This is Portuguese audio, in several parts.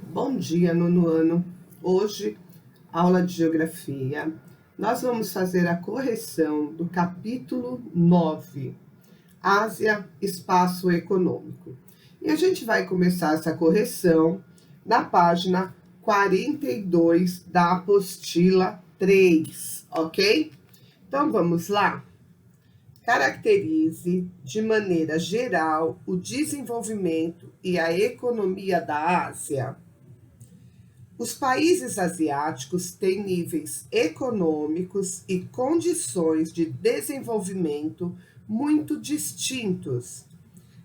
Bom dia, nono ano. Hoje, aula de geografia. Nós vamos fazer a correção do capítulo 9, Ásia, Espaço Econômico. E a gente vai começar essa correção na página 42 da apostila 3, ok? Então, vamos lá? Caracterize, de maneira geral, o desenvolvimento e a economia da Ásia. Os países asiáticos têm níveis econômicos e condições de desenvolvimento muito distintos.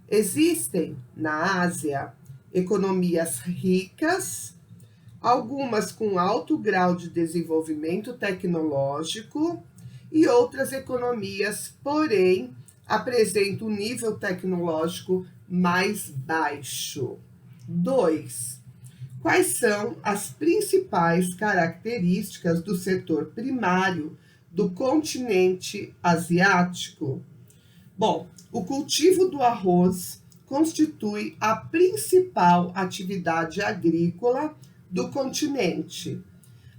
Existem, na Ásia, economias ricas, algumas com alto grau de desenvolvimento tecnológico e outras economias, porém, apresentam um nível tecnológico mais baixo. 2. Quais são as principais características do setor primário do continente asiático? Bom, o cultivo do arroz constitui a principal atividade agrícola do continente.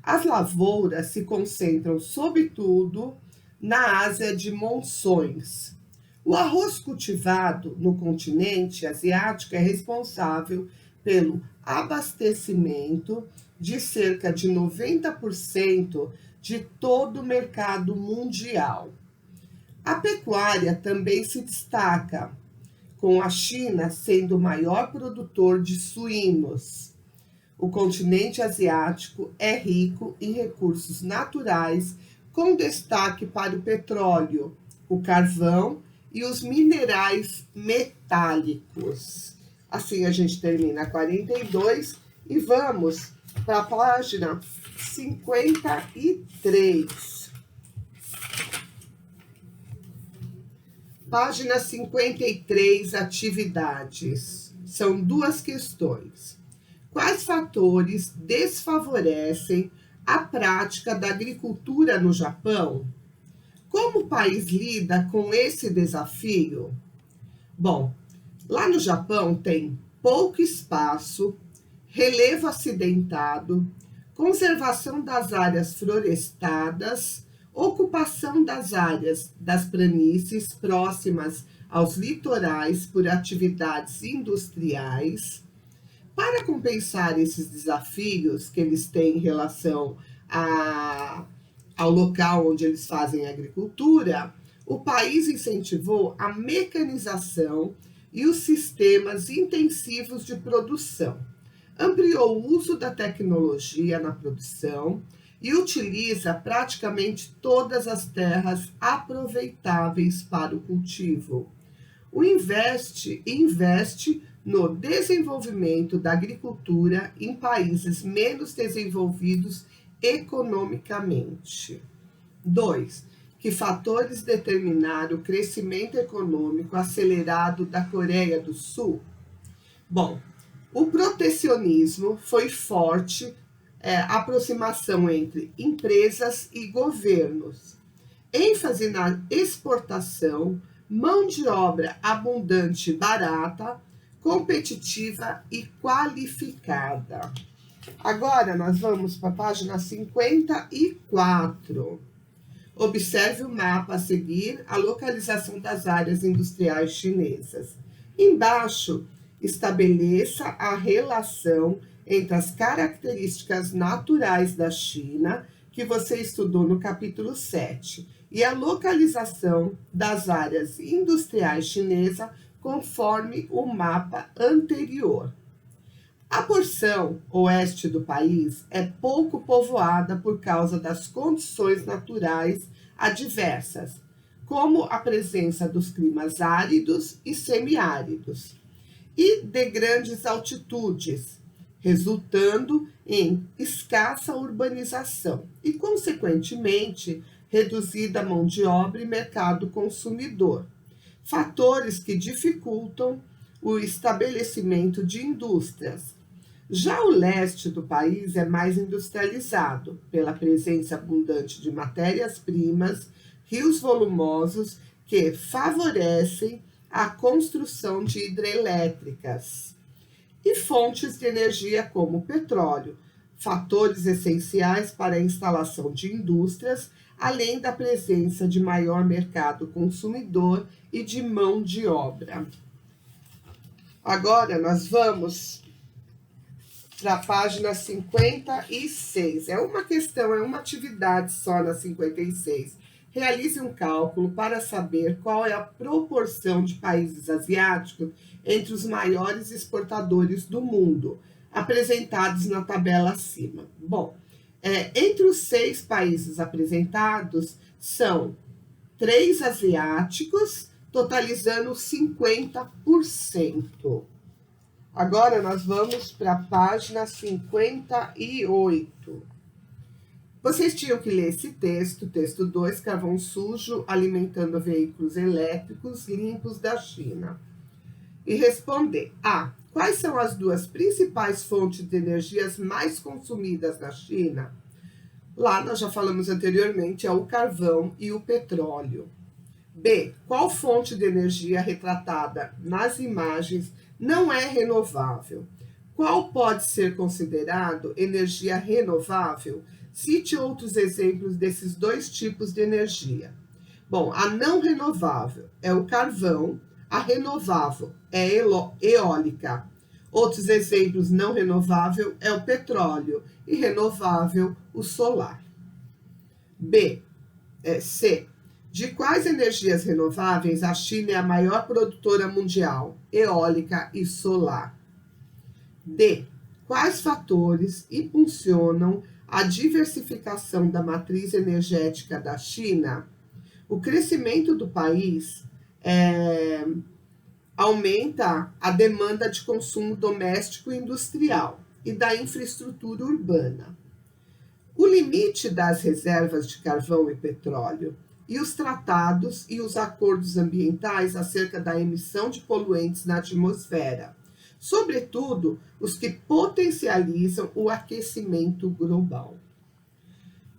As lavouras se concentram, sobretudo, na Ásia de monções. O arroz cultivado no continente asiático é responsável pelo abastecimento de cerca de 90% de todo o mercado mundial. A pecuária também se destaca, com a China sendo o maior produtor de suínos. O continente asiático é rico em recursos naturais, com destaque para o petróleo, o carvão e os minerais metálicos. Assim a gente termina a 42 e vamos para a página 53. Página 53, atividades. São duas questões. Quais fatores desfavorecem a prática da agricultura no Japão? Como o país lida com esse desafio? Bom, lá no Japão tem pouco espaço, relevo acidentado, conservação das áreas florestadas, ocupação das áreas das planícies próximas aos litorais por atividades industriais. Para compensar esses desafios que eles têm em relação ao local onde eles fazem agricultura, o país incentivou a mecanização e os sistemas intensivos de produção, ampliou o uso da tecnologia na produção e utiliza praticamente todas as terras aproveitáveis para o cultivo. Investe no desenvolvimento da agricultura em países menos desenvolvidos economicamente. 2. Que fatores determinaram o crescimento econômico acelerado da Coreia do Sul? Bom, o protecionismo foi forte, aproximação entre empresas e governos, ênfase na exportação, mão de obra abundante e barata, competitiva e qualificada. Agora nós vamos para a página 54. Observe o mapa a seguir, a localização das áreas industriais chinesas. Embaixo, estabeleça a relação entre as características naturais da China, que você estudou no capítulo 7, e a localização das áreas industriais chinesas, conforme o mapa anterior. A porção oeste do país é pouco povoada por causa das condições naturais adversas, como a presença dos climas áridos e semiáridos, e de grandes altitudes, resultando em escassa urbanização e, consequentemente, reduzida mão de obra e mercado consumidor, fatores que dificultam o estabelecimento de indústrias. Já o leste do país é mais industrializado, pela presença abundante de matérias-primas, rios volumosos que favorecem a construção de hidrelétricas. e fontes de energia como petróleo, fatores essenciais para a instalação de indústrias, além da presença de maior mercado consumidor e de mão de obra. Agora nós vamos para a página 56. É uma questão, é uma atividade só na 56. Realize um cálculo para saber qual é a proporção de países asiáticos entre os maiores exportadores do mundo, apresentados na tabela acima. Bom, entre os 6 países apresentados, são 3 asiáticos, totalizando 50%. Agora nós vamos para a página 58. Vocês tinham que ler esse texto 2, carvão sujo alimentando veículos elétricos limpos da China. E responder: A. Quais são as 2 principais fontes de energias mais consumidas na China? Lá nós já falamos anteriormente, é o carvão e o petróleo. B. Qual fonte de energia retratada nas imagens não é renovável? Qual pode ser considerado energia renovável? Cite outros exemplos desses 2 tipos de energia. Bom, a não renovável é o carvão, a renovável é eólica. Outros exemplos não renovável é o petróleo e renovável o solar. C. De quais energias renováveis a China é a maior produtora mundial? Eólica e solar. D. Quais fatores impulsionam a diversificação da matriz energética da China? O crescimento do país aumenta a demanda de consumo doméstico e industrial e da infraestrutura urbana. O limite das reservas de carvão e petróleo e os tratados e os acordos ambientais acerca da emissão de poluentes na atmosfera, sobretudo os que potencializam o aquecimento global.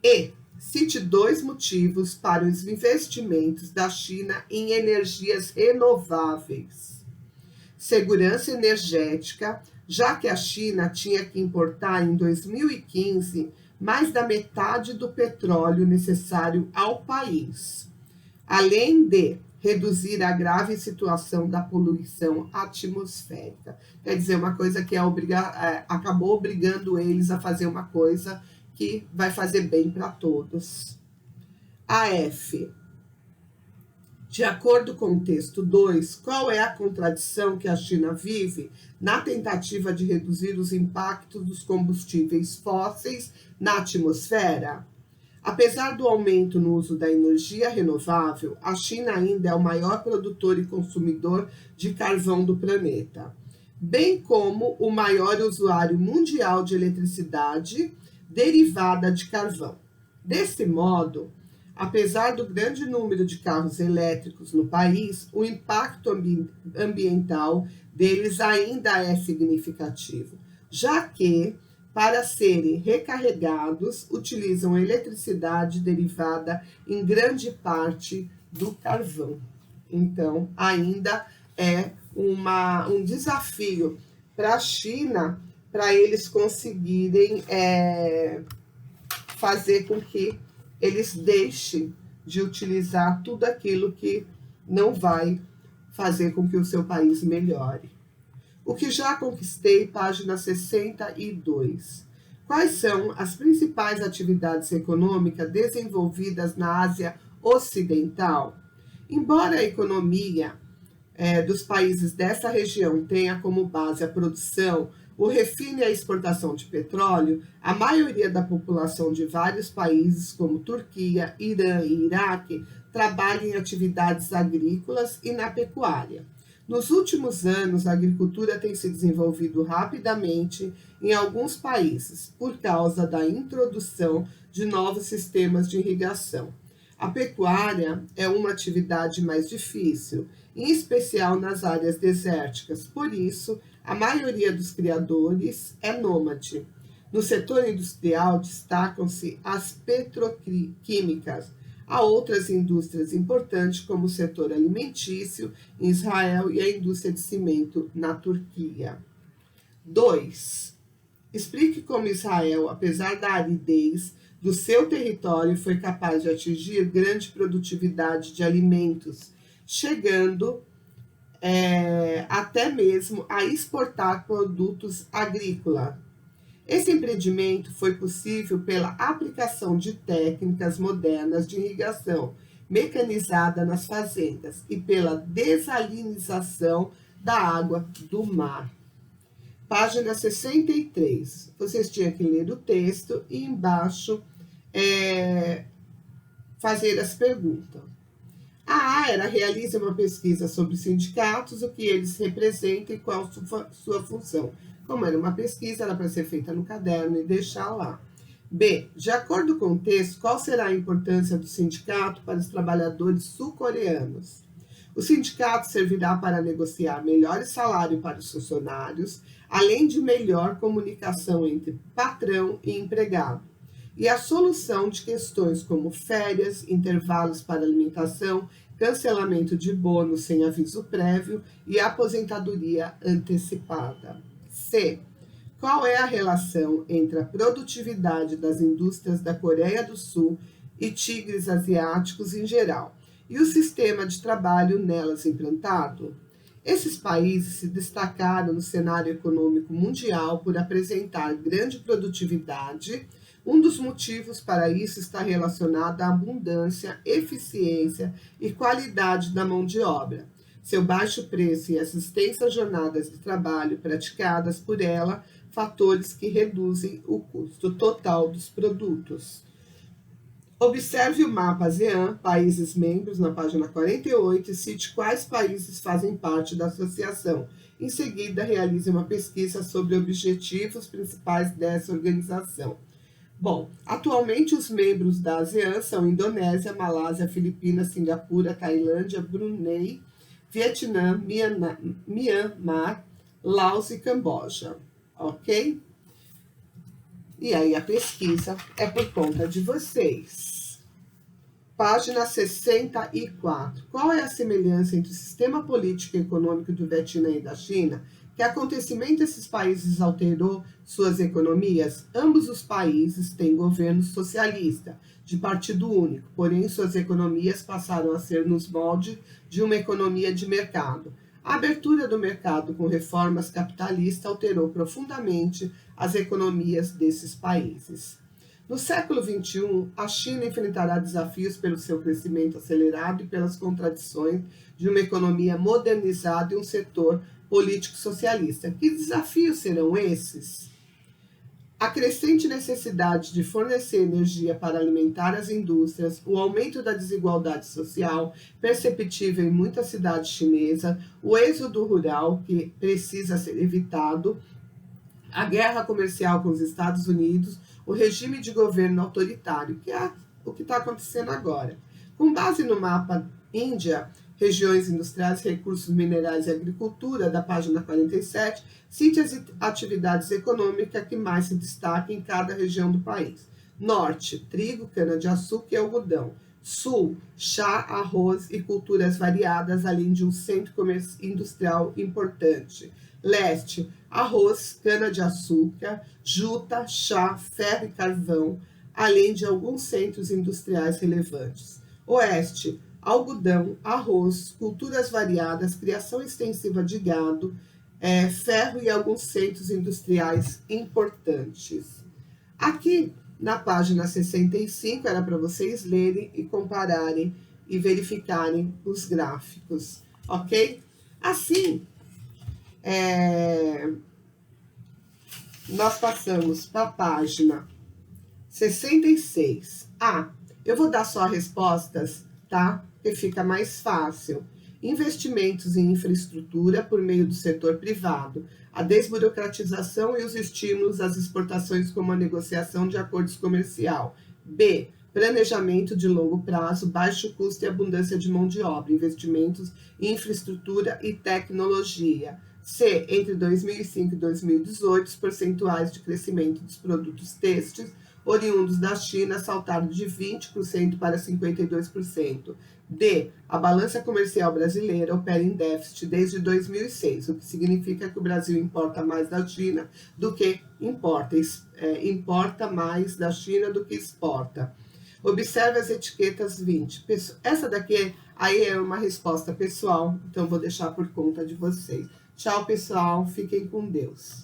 E cite 2 motivos para os investimentos da China em energias renováveis. Segurança energética, já que a China tinha que importar em 2015 mais da metade do petróleo necessário ao país, além de reduzir a grave situação da poluição atmosférica. Quer dizer, uma coisa que acabou obrigando eles a fazer uma coisa que vai fazer bem para todos. A F. De acordo com o texto 2, qual é a contradição que a China vive na tentativa de reduzir os impactos dos combustíveis fósseis na atmosfera? Apesar do aumento no uso da energia renovável, a China ainda é o maior produtor e consumidor de carvão do planeta, bem como o maior usuário mundial de eletricidade derivada de carvão. Desse modo, apesar do grande número de carros elétricos no país, o impacto ambiental deles ainda é significativo, já que, para serem recarregados, utilizam eletricidade derivada em grande parte do carvão. Então, ainda é um desafio para a China, para eles conseguirem fazer com que eles deixem de utilizar tudo aquilo que não vai fazer com que o seu país melhore. O que já conquistei, página 62. Quais são as principais atividades econômicas desenvolvidas na Ásia Ocidental? Embora a economia dos países dessa região tenha como base a produção, o refino e a exportação de petróleo, a maioria da população de vários países, como Turquia, Irã e Iraque, trabalha em atividades agrícolas e na pecuária. Nos últimos anos, a agricultura tem se desenvolvido rapidamente em alguns países, por causa da introdução de novos sistemas de irrigação. A pecuária é uma atividade mais difícil, em especial nas áreas desérticas, por isso, a maioria dos criadores é nômade. No setor industrial, destacam-se as petroquímicas. Há outras indústrias importantes, como o setor alimentício em Israel e a indústria de cimento na Turquia. 2. Explique como Israel, apesar da aridez do seu território, foi capaz de atingir grande produtividade de alimentos, chegando até mesmo a exportar produtos agrícolas. Esse empreendimento foi possível pela aplicação de técnicas modernas de irrigação mecanizada nas fazendas e pela desalinização da água do mar. Página 63. Vocês tinham que ler o texto e embaixo fazer as perguntas. A AERA realiza uma pesquisa sobre sindicatos, o que eles representam e qual sua função. Como era uma pesquisa, era para ser feita no caderno e deixar lá. B. De acordo com o texto, qual será a importância do sindicato para os trabalhadores sul-coreanos? O sindicato servirá para negociar melhores salários para os funcionários, além de melhor comunicação entre patrão e empregado, e a solução de questões como férias, intervalos para alimentação, cancelamento de bônus sem aviso prévio e aposentadoria antecipada. C. Qual é a relação entre a produtividade das indústrias da Coreia do Sul e tigres asiáticos em geral, e o sistema de trabalho nelas implantado? Esses países se destacaram no cenário econômico mundial por apresentar grande produtividade. Um dos motivos para isso está relacionado à abundância, eficiência e qualidade da mão de obra, seu baixo preço e as extensas jornadas de trabalho praticadas por ela, fatores que reduzem o custo total dos produtos. Observe o mapa ASEAN, países membros, na página 48, e cite quais países fazem parte da associação. Em seguida, realize uma pesquisa sobre objetivos principais dessa organização. Bom, atualmente os membros da ASEAN são Indonésia, Malásia, Filipinas, Singapura, Tailândia, Brunei, Vietnã, Mianmar, Laos e Camboja, ok? E aí a pesquisa é por conta de vocês. Página 64. Qual é a semelhança entre o sistema político e econômico do Vietnã e da China? Que acontecimento esses países alterou suas economias? Ambos os países têm governo socialista, de partido único, porém suas economias passaram a ser nos moldes de uma economia de mercado. A abertura do mercado com reformas capitalistas alterou profundamente as economias desses países. No século XXI, a China enfrentará desafios pelo seu crescimento acelerado e pelas contradições de uma economia modernizada e um setor político socialista. Que desafios serão esses? A crescente necessidade de fornecer energia para alimentar as indústrias, o aumento da desigualdade social, perceptível em muitas cidades chinesas, o êxodo rural, que precisa ser evitado, a guerra comercial com os Estados Unidos, o regime de governo autoritário, que é o que está acontecendo agora. Com base no mapa Índia, regiões industriais, recursos minerais e agricultura, da página 47, cite as atividades econômicas que mais se destacam em cada região do país. Norte, trigo, cana-de-açúcar e algodão. Sul, chá, arroz e culturas variadas, além de um centro industrial importante. Leste, arroz, cana-de-açúcar, juta, chá, ferro e carvão, além de alguns centros industriais relevantes. Oeste, algodão, arroz, culturas variadas, criação extensiva de gado, ferro e alguns centros industriais importantes. Aqui, na página 65, era para vocês lerem e compararem e verificarem os gráficos, ok? Assim, nós passamos para a página 66. Eu vou dar só respostas, tá? Que fica mais fácil. Investimentos em infraestrutura por meio do setor privado, a desburocratização e os estímulos às exportações como a negociação de acordos comerciais. B. Planejamento de longo prazo, baixo custo e abundância de mão de obra, investimentos em infraestrutura e tecnologia. C. Entre 2005 e 2018, os percentuais de crescimento dos produtos têxteis, oriundos da China saltaram de 20% para 52%. D. A balança comercial brasileira opera em déficit desde 2006, o que significa que o Brasil importa mais da China do que importa mais da China do que exporta. Observe as etiquetas 20. Essa daqui aí é uma resposta pessoal, então vou deixar por conta de vocês. Tchau, pessoal. Fiquem com Deus.